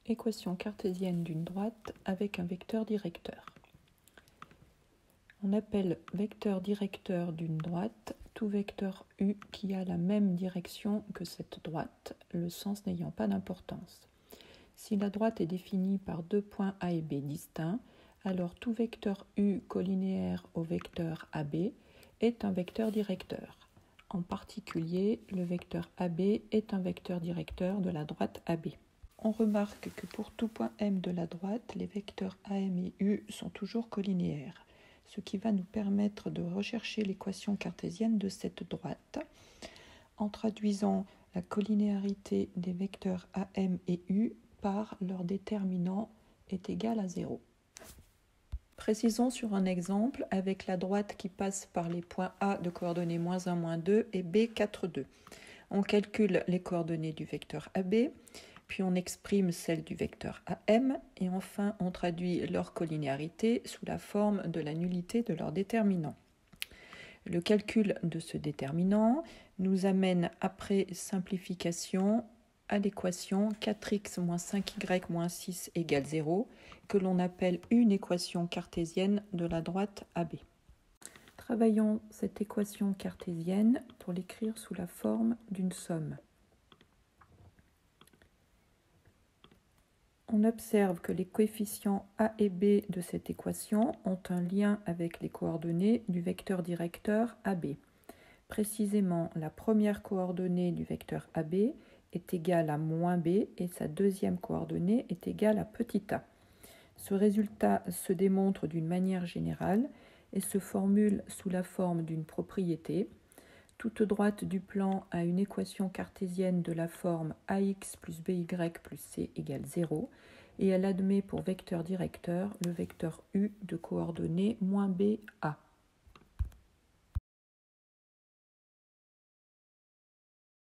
Équation cartésienne d'une droite avec un vecteur directeur. On appelle vecteur directeur d'une droite tout vecteur U qui a la même direction que cette droite, le sens n'ayant pas d'importance. Si la droite est définie par deux points A et B distincts, alors tout vecteur U collinéaire au vecteur AB est un vecteur directeur. En particulier, le vecteur AB est un vecteur directeur de la droite AB. On remarque que pour tout point M de la droite, les vecteurs AM et U sont toujours collinéaires, ce qui va nous permettre de rechercher l'équation cartésienne de cette droite en traduisant la collinéarité des vecteurs AM et U par leur déterminant est égal à 0. Précisons sur un exemple avec la droite qui passe par les points A de coordonnées -1, -2 et B, 4, 2. On calcule les coordonnées du vecteur AB, puis on exprime celles du vecteur AM, et enfin on traduit leur collinéarité sous la forme de la nullité de leur déterminant. Le calcul de ce déterminant nous amène, après simplification, à l'équation 4x moins 5y moins 6 égale 0, que l'on appelle une équation cartésienne de la droite AB. Travaillons cette équation cartésienne pour l'écrire sous la forme d'une somme. On observe que les coefficients A et B de cette équation ont un lien avec les coordonnées du vecteur directeur AB. Précisément, la première coordonnée du vecteur AB est égale à -b et sa deuxième coordonnée est égale à petit a. Ce résultat se démontre d'une manière générale et se formule sous la forme d'une propriété. Toute droite du plan a une équation cartésienne de la forme ax plus by plus c égale 0 et elle admet pour vecteur directeur le vecteur u de coordonnées -b, a.